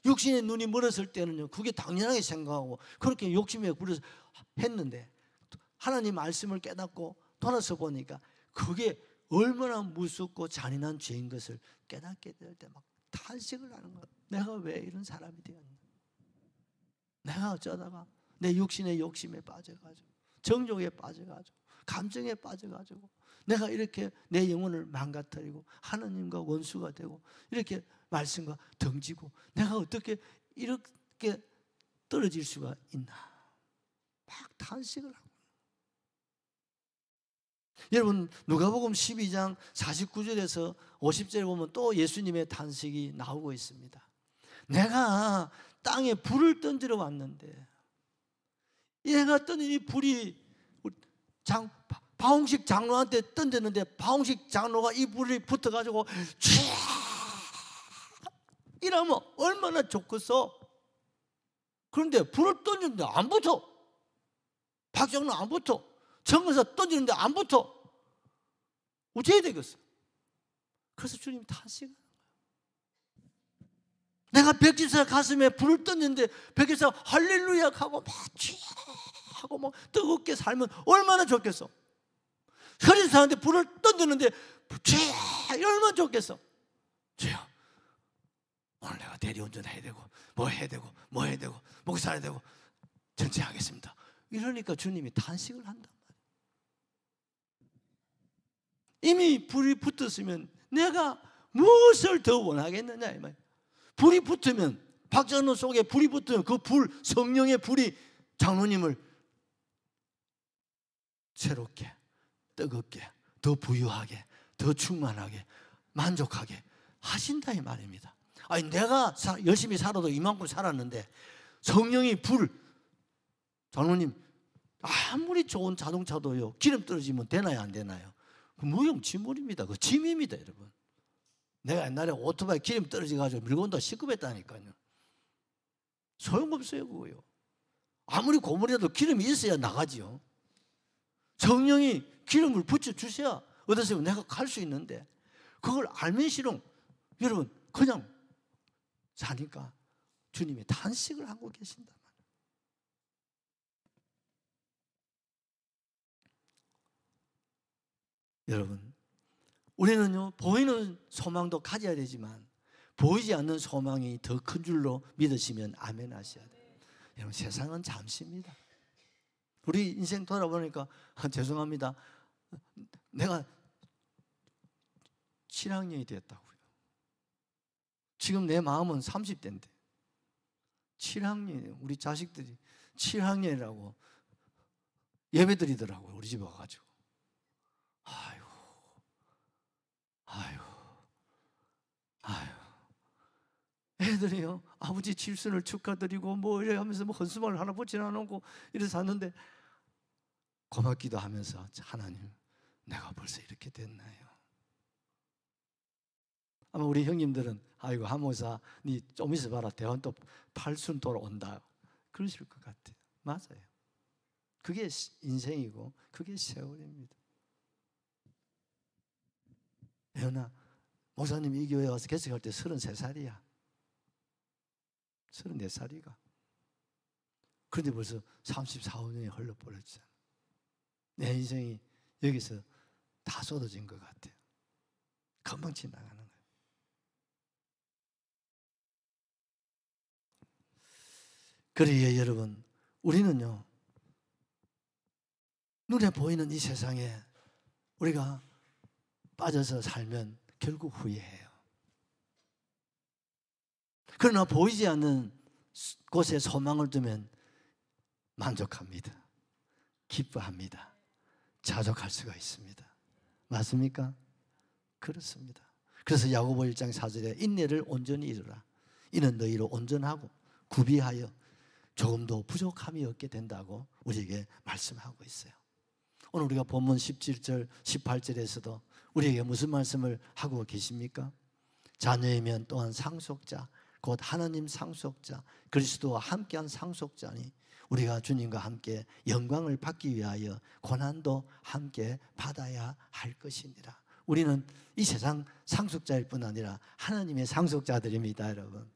육신의 눈이 멀었을 때는요, 그게 당연하게 생각하고 그렇게 욕심에 부려서 했는데 하나님 말씀을 깨닫고 돌아서 보니까 그게 얼마나 무섭고 잔인한 죄인 것을 깨닫게 될 때 막 탄식을 하는 거예요. 내가 왜 이런 사람이 되었나? 내가 어쩌다가 내 육신의 욕심에 빠져가지고 정욕에 빠져가지고 감정에 빠져가지고 내가 이렇게 내 영혼을 망가뜨리고 하나님과 원수가 되고 이렇게 말씀과 덩지고 내가 어떻게 이렇게 떨어질 수가 있나? 막 탄식을 하고. 여러분, 누가복음 12장 49절에서 50절에 보면 또 예수님의 탄식이 나오고 있습니다. 내가 땅에 불을 던지러 왔는데 얘가 던진 이 불이 바홍식 장로한테 던졌는데 바홍식 장로가 이 불이 붙어가지고 이러면 얼마나 좋겠어. 그런데 불을 던졌는데 안 붙어. 박 장로 안 붙어. 정에서 던지는데 안 붙어. 어떻게 되겠어? 그래서 주님 탄식하는 거예요. 내가 백지사 가슴에 불을 던졌는데 백지사 할렐루야 하고 막 하고 막 뜨겁게 살면 얼마나 좋겠어. 그런 사람한테 불을 던졌는데 얼마나 좋겠어. 주여, 오늘 내가 대리운전 해야 되고 뭐 해야 되고 뭐 해야 되고 목사해야 되고 전체하겠습니다. 이러니까 주님이 탄식을 한단 말이에요. 이미 불이 붙었으면 내가 무엇을 더 원하겠느냐 이 말이에요. 불이 붙으면 박장로 속에 불이 붙으면 그 불, 성령의 불이 장로님을 새롭게 뜨겁게 더 부유하게 더 충만하게 만족하게 하신다 이 말입니다. 아니 내가 열심히 살아도 이만큼 살았는데 성령이 불, 장로님 아무리 좋은 자동차도요 기름 떨어지면 되나요 안 되나요? 그 무용지물입니다. 그 짐입니다 여러분. 내가 옛날에 오토바이 기름 떨어져가지고 밀고 온다 시급했다니까요. 소용없어요 그거요. 아무리 고물이라도 기름이 있어야 나가지요. 성령이 기름을 붙여주셔야 어떠세요? 내가 갈 수 있는데 그걸 알면시롱 여러분 그냥 사니까 주님이 탄식을 하고 계신다. 여러분, 우리는요 보이는 소망도 가져야 되지만 보이지 않는 소망이 더 큰 줄로 믿으시면 아멘 하셔야 돼요. 여러분, 세상은 잠시입니다. 우리 인생 돌아보니까 죄송합니다. 내가 7학년이 됐다고요. 지금 내 마음은 30대인데 7학년이에요. 우리 자식들이 7학년이라고 예배드리더라고요. 우리 집 와가지고. 아유. 애들이요, 아버지 칠순을 축하드리고 뭐 이래 하면서 뭐 헌수막을 하나 붙여 놔놓고 이래서 샀는데 고맙기도 하면서, 하나님 내가 벌써 이렇게 됐나요? 아마 우리 형님들은 아이고 하모사 니 좀 있어봐라, 대원 또 팔순 돌아온다 그러실 것 같아요. 맞아요. 그게 인생이고 그게 세월입니다. 예언아, 목사님이 이 교회 와서 개척할 때 33살이야 34살이가. 그런데 벌써 34, 5년이 흘러버렸잖아. 내 인생이 여기서 다 쏟아진 것 같아요. 금방 지나가는 거예요. 그래요 여러분, 우리는요 눈에 보이는 이 세상에 우리가 빠져서 살면 결국 후회해요. 그러나 보이지 않는 곳에 소망을 두면 만족합니다. 기뻐합니다. 자족할 수가 있습니다. 맞습니까? 그렇습니다. 그래서 야고보 1장 4절에 인내를 온전히 이루라. 이는 너희로 온전하고 구비하여 조금도 부족함이 없게 된다고 우리에게 말씀하고 있어요. 오늘 우리가 본문 17절 18절에서도 우리에게 무슨 말씀을 하고 계십니까? 자녀이면 또한 상속자 곧 하나님 상속자 그리스도와 함께한 상속자니 우리가 주님과 함께 영광을 받기 위하여 고난도 함께 받아야 할 것이니라. 우리는 이 세상 상속자일 뿐 아니라 하나님의 상속자들입니다. 여러분,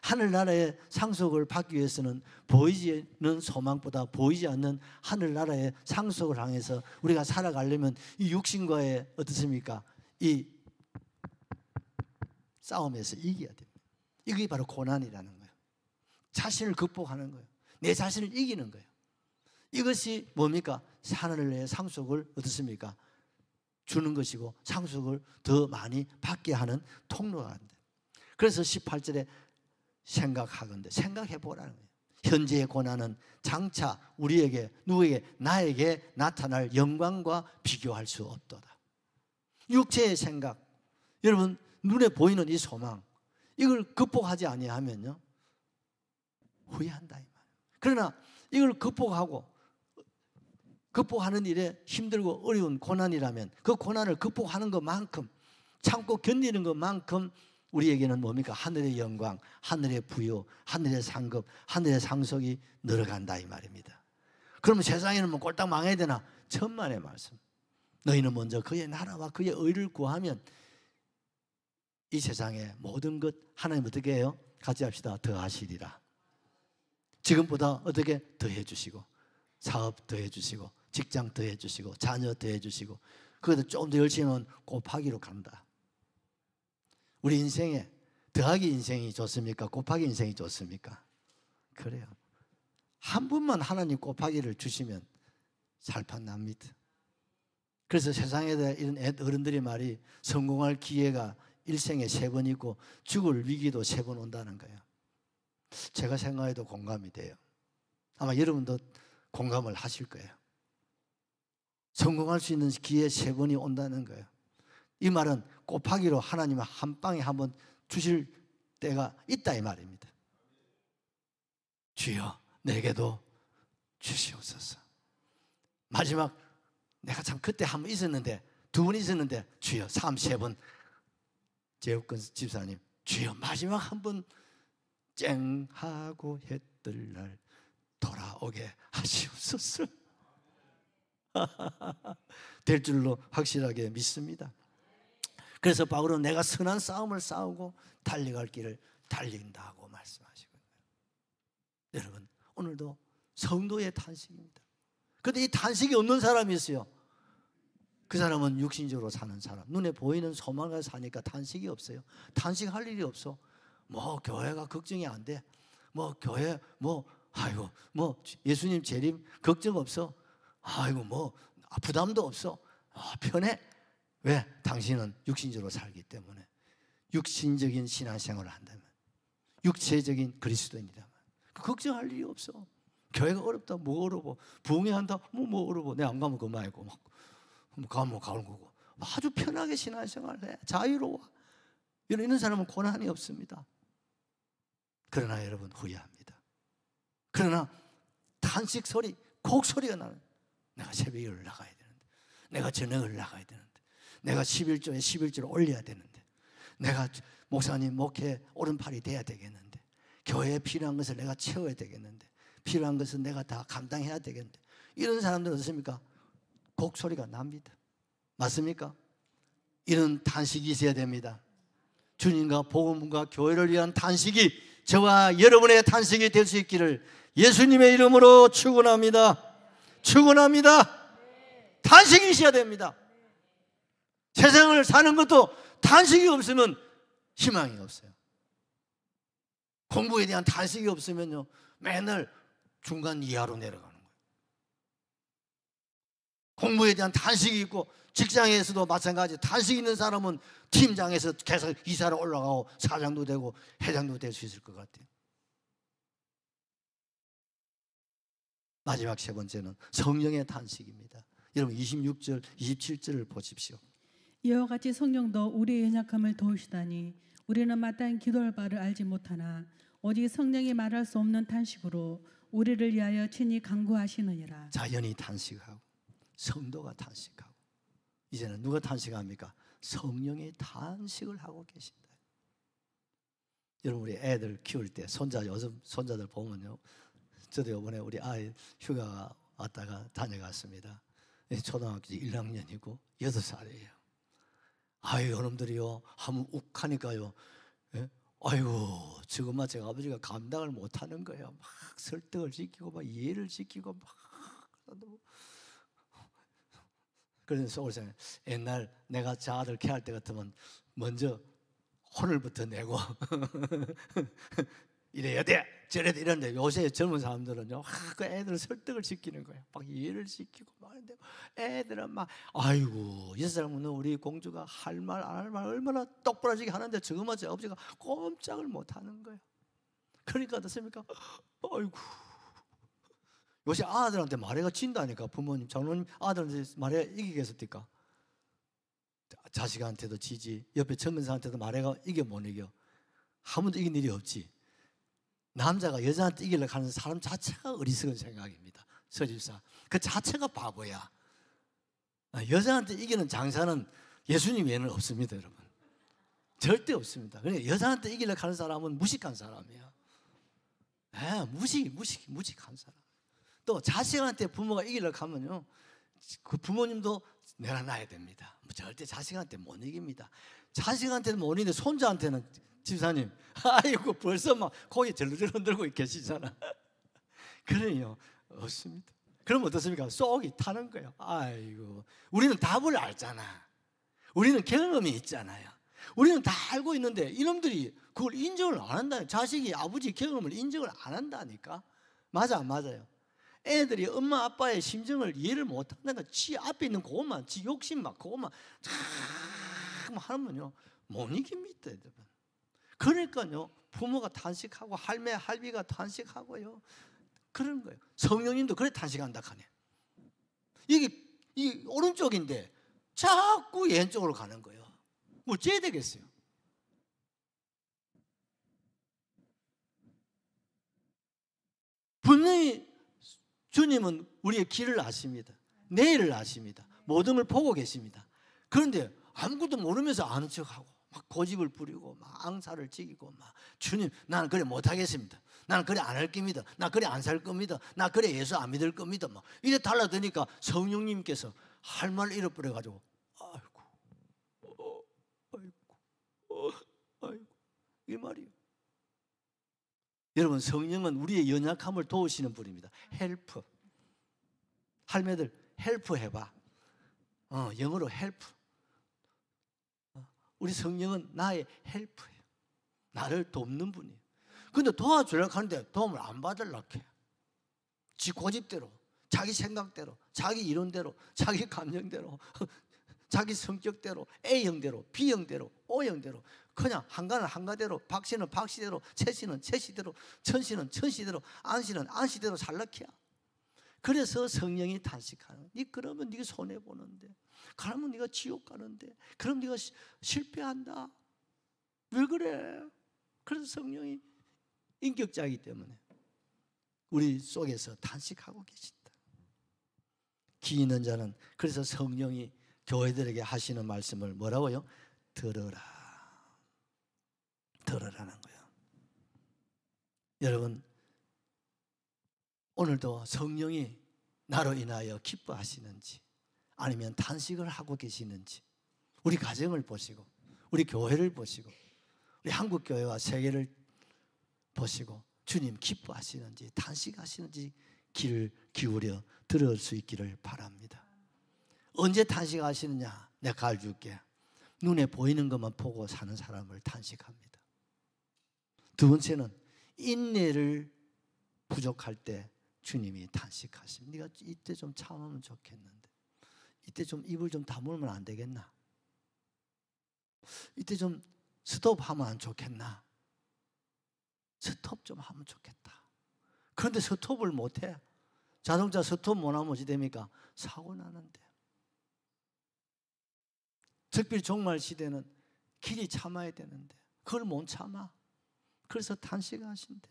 하늘나라의 상속을 받기 위해서는 보이지는 소망보다 보이지 않는 하늘나라의 상속을 향해서 우리가 살아가려면 이 육신과의 어떻습니까? 이 싸움에서 이겨야 됩니다. 이게 바로 고난이라는 거예요. 자신을 극복하는 거예요. 내 자신을 이기는 거예요. 이것이 뭡니까? 하늘의 상속을 어떻습니까? 주는 것이고 상속을 더 많이 받게 하는 통로가 된다. 그래서 18절에 생각하건대, 생각해 보라는 거예요. 현재의 고난은 장차 우리에게, 누구에게? 나에게 나타날 영광과 비교할 수 없도다. 육체의 생각, 여러분 눈에 보이는 이 소망, 이걸 극복하지 아니하면요 후회한다 이 말이에요. 그러나 이걸 극복하는 일에 힘들고 어려운 고난이라면 그 고난을 극복하는 것만큼, 참고 견디는 것만큼 우리에게는 뭡니까? 하늘의 영광, 하늘의 부요, 하늘의 상급, 하늘의 상속이 늘어간다 이 말입니다. 그러면 세상에는 뭐 꼴딱 망해야 되나? 천만의 말씀. 너희는 먼저 그의 나라와 그의 의를 구하면 이 세상의 모든 것 하나님 어떻게 해요? 같이 합시다. 더하시리라. 지금보다 어떻게 더해 주시고, 사업 더해 주시고, 직장 더해 주시고, 자녀 더해 주시고, 그것도 좀 더 열심히 하면 곱하기로 간다. 우리 인생에 더하기 인생이 좋습니까? 곱하기 인생이 좋습니까? 그래요. 한 분만 하나님 곱하기를 주시면 살판 납니다. 그래서 세상에 대해 이런 어른들이 말이 성공할 기회가 일생에 3번 있고 죽을 위기도 3번 온다는 거예요. 제가 생각해도 공감이 돼요. 아마 여러분도 공감을 하실 거예요. 성공할 수 있는 기회 3번이 온다는 거예요. 이 말은 곱하기로 하나님은 한 방에 한번 주실 때가 있다 이 말입니다. 주여 내게도 주시옵소서. 마지막 내가 참 그때 한 번 있었는데, 2번 있었는데 주여 3번 제육근 집사님 주여 마지막 한 번 쨍 하고 해 뜰 날 돌아오게 하시옵소서. 될 줄로 확실하게 믿습니다. 그래서 바울은 내가 선한 싸움을 싸우고 달려갈 길을 달린다고 말씀하시거든요. 여러분 오늘도 성도의 탄식입니다. 그런데 이 탄식이 없는 사람이 있어요. 그 사람은 육신적으로 사는 사람, 눈에 보이는 소망을 사니까 탄식이 없어요. 탄식할 일이 없어. 뭐 교회가 걱정이 안 돼. 뭐 교회 아이고 예수님 재림 걱정 없어. 아이고 부담도 없어. 편해. 왜? 당신은 육신적으로 살기 때문에. 육신적인 신앙생활을 한다면, 육체적인 그리스도인이라면 걱정할 일이 없어. 교회가 어렵다, 뭐 어려워. 부흥회한다, 뭐 어려워. 내가 안 가면 그만이고, 가면 가는 거고. 아주 편하게 신앙생활을 해. 자유로워. 이런 사람은 고난이 없습니다. 그러나 여러분 후회합니다. 그러나 탄식 소리, 곡 소리가 나는, 내가 새벽에 올라가야 되는데, 내가 저녁에 올라가야 되는데, 내가 11조에 11조를 올려야 되는데, 내가 목사님 목회 오른팔이 돼야 되겠는데, 교회에 필요한 것을 내가 채워야 되겠는데, 필요한 것은 내가 다 감당해야 되겠는데, 이런 사람들은 어떻습니까? 곡소리가 납니다. 맞습니까? 이런 탄식이 있어야 됩니다. 주님과 복음과 교회를 위한 탄식이 저와 여러분의 탄식이 될 수 있기를 예수님의 이름으로 축원합니다. 축원합니다. 탄식이 있어야 됩니다. 세상을 사는 것도 탄식이 없으면 희망이 없어요. 공부에 대한 탄식이 없으면요, 맨날 중간 이하로 내려가는 거예요. 공부에 대한 탄식이 있고, 직장에서도 마찬가지. 탄식이 있는 사람은 팀장에서 계속 이사로 올라가고 사장도 되고 회장도 될 수 있을 것 같아요. 마지막 세 번째는 성령의 탄식입니다. 여러분 26절, 27절을 보십시오. 이와 같이 성령도 우리의 연약함을 도우시다니 우리는 마땅히 기도할 바를 알지 못하나 오직 성령이 말할 수 없는 탄식으로 우리를 위하여 친히 간구하시느니라. 자연이 탄식하고 성도가 탄식하고, 이제는 누가 탄식합니까? 성령이 탄식을 하고 계신다. 여러분 우리 애들 키울 때 요즘 손자들 보면요, 저도 이번에 우리 아이 휴가 왔다가 다녀갔습니다. 초등학교 1학년이고 6살이에요. 아유, 여러분들이요, 한번 욱 하니까요, 예? 아이고, 지금만 제가 아버지가 감당을 못하는 거예요. 막 설득을 지키고 막 이해를 지키고 막. 그래서 속으로 생각해요. 옛날 내가 저 아들 케어할 때 같으면 먼저 혼을부터 내고 이래야 돼, 저래야 돼 이런데, 요새 젊은 사람들은요, 그 애들 설득을 시키는 거예요. 막 이해를 시키고 막 하는데, 애들은 막 아이고, 이 사람은 우리 공주가 할 말 안 할 말 얼마나 똑부러지게 하는데 지금은 제 아버지가 꼼짝을 못 하는 거예요. 그러니까 어떻습니까? 아이고, 요새 아들한테 말해가 진다니까. 부모님, 장로님 아들한테 말해 이기겠습니까? 자식한테도 지지, 옆에 젊은 사람한테도 말해가 이겨 못 이겨. 한 번도 이긴 일이 없지. 남자가 여자한테 이기려고 하는 사람 자체가 어리석은 생각입니다. 서집사 그 자체가 바보야. 여자한테 이기는 장사는 예수님 외에는 없습니다, 여러분. 절대 없습니다. 그러니까 여자한테 이기려고 하는 사람은 무식한 사람이야. 무식한 사람. 또 자식한테 부모가 이기려고 하면요, 그 부모님도 내려놔야 됩니다. 절대 자식한테 못 이깁니다. 자식한테는 못 이기는데 손자한테는, 집사님, 아이고 벌써 막 고개 절르절 흔들고 계시잖아. 그래요, 없습니다. 그럼 어떻습니까? 쏙이 타는 거예요. 아이고, 우리는 답을 알잖아. 우리는 경험이 있잖아요. 우리는 다 알고 있는데 이놈들이 그걸 인정을 안 한다. 자식이 아버지 경험을 인정을 안 한다니까. 맞아, 안 맞아요? 애들이 엄마 아빠의 심정을 이해를 못 한다니까. 지 앞에 있는 그것만, 지 욕심 막 그것만 참 하면요, 못 이깁니다, 여러분. 그러니까요, 부모가 탄식하고 할매 할비가 탄식하고요, 그런 거예요. 성령님도 그래 탄식한다 하네. 이게 오른쪽인데 자꾸 왼쪽으로 가는 거예요. 뭐 어째야 되겠어요? 분명히 주님은 우리의 길을 아십니다. 내일을 아십니다. 모든 걸 보고 계십니다. 그런데 아무것도 모르면서 아는 척하고 막 고집을 부리고 막 앙사를 지기고 막, 주님 나는 그래 못하겠습니다. 나는 그래 안 할 겁니다. 나 그래 안 살 겁니다. 나 그래 예수 안 믿을 겁니다. 막 이래 달라드니까 성령님께서 할 말 잃어버려가지고 아이고 이 말이에요. 여러분, 성령은 우리의 연약함을 도우시는 분입니다. 헬프. 할매들 헬프 해봐. 영어로 헬프. 우리 성령은 나의 헬프예요. 나를 돕는 분이에요. 근데 도와주려고 하는데 도움을 안 받으려고 해. 지 고집대로, 자기 생각대로, 자기 이론대로, 자기 감정대로, 자기 성격대로, A형대로, B형대로, O형대로, 그냥 한가는 한가대로, 박씨는 박씨대로, 채씨는 채씨대로, 천씨는 천씨대로, 안씨는 안씨대로 살라키야. 그래서 성령이 탄식하는. 니 그러면 네가 손해 보는데, 그러면 네가 지옥 가는데, 그럼 네가 실패한다. 왜 그래? 그래서 성령이 인격자이기 때문에 우리 속에서 탄식하고 계신다. 귀 있는 자는, 그래서 성령이 교회들에게 하시는 말씀을 뭐라고요? 들어라. 들으라는 거예요. 여러분, 오늘도 성령이 나로 인하여 기뻐하시는지 아니면 탄식을 하고 계시는지, 우리 가정을 보시고 우리 교회를 보시고 우리 한국교회와 세계를 보시고 주님 기뻐하시는지 탄식하시는지 귀를 기울여 들을 수 있기를 바랍니다. 언제 탄식하시느냐? 내가 가르쳐줄게. 눈에 보이는 것만 보고 사는 사람을 탄식합니다. 두 번째는 인내를 부족할 때 주님이 탄식하십니다. 네가 이때 좀 참으면 좋겠는데, 이때 좀 입을 좀 다물면 안 되겠나? 이때 좀 스톱하면 안 좋겠나? 스톱 좀 하면 좋겠다. 그런데 스톱을 못해. 자동차 스톱 못하면 어찌 됩니까? 사고 나는데. 특별히 종말 시대는 길이 참아야 되는데 그걸 못 참아. 그래서 탄식하신대.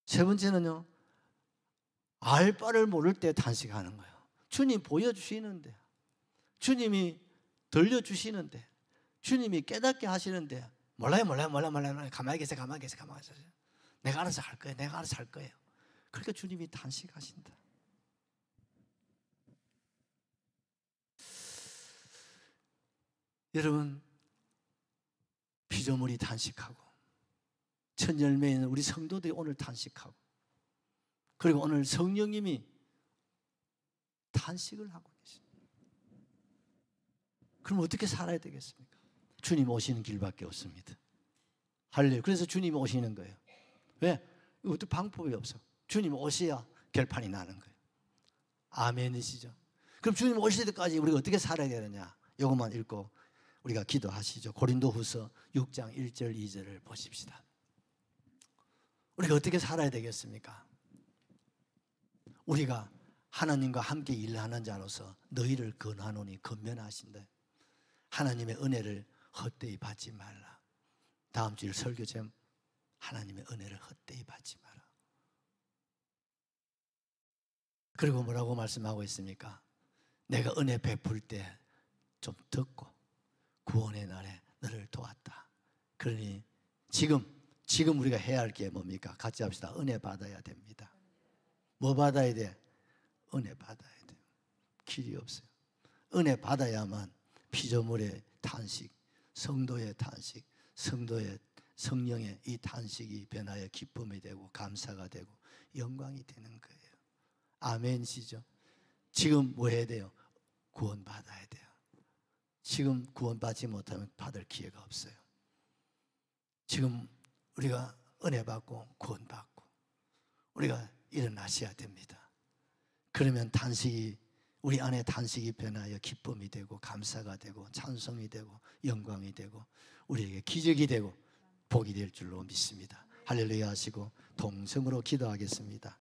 세 번째는요, 알 바를 모를 때 탄식하는 거예요. 주님 보여주시는데, 주님이 들려주시는데, 주님이 깨닫게 하시는데 몰라요. 가만히 계세요. 내가 알아서 할 거예요. 그러니까 주님이 탄식하신다. 여러분, 피조물이 탄식하고 첫 열매인 우리 성도들이 오늘 탄식하고, 그리고 오늘 성령님이 탄식을 하고 계십니다. 그럼 어떻게 살아야 되겠습니까? 주님 오시는 길밖에 없습니다. 할렐루야. 그래서 주님 오시는 거예요. 왜? 이것도 방법이 없어. 주님 오셔야 결판이 나는 거예요. 아멘이시죠? 그럼 주님 오실 때까지 우리가 어떻게 살아야 되느냐? 이것만 읽고 우리가 기도하시죠. 고린도후서 6장 1절 2절을 보십시다. 우리가 어떻게 살아야 되겠습니까? 우리가 하나님과 함께 일하는 자로서 너희를 권하노니 권면하신다. 하나님의 은혜를 헛되이 받지 말라. 다음 주일 설교 제목, 하나님의 은혜를 헛되이 받지 마라. 그리고 뭐라고 말씀하고 있습니까? 내가 은혜 베풀 때 좀 듣고 구원의 날에 너를 도왔다. 그러니 지금 우리가 해야 할 게 뭡니까? 같이 합시다. 은혜 받아야 됩니다. 뭐 받아야 돼? 은혜 받아야 돼. 길이 없어요. 은혜 받아야만 피조물의 탄식, 성도의 탄식, 성령의 이 탄식이 변하여 기쁨이 되고 감사가 되고 영광이 되는 거예요. 아멘이시죠? 지금 뭐 해야 돼요? 구원 받아야 돼요. 지금 구원받지 못하면 받을 기회가 없어요. 지금 우리가 은혜 받고 구원 받고 우리가 일어나셔야 됩니다. 그러면 우리 안에 탄식이 변하여 기쁨이 되고 감사가 되고 찬송이 되고 영광이 되고 우리에게 기적이 되고 복이 될 줄로 믿습니다. 할렐루야 하시고 동성으로 기도하겠습니다.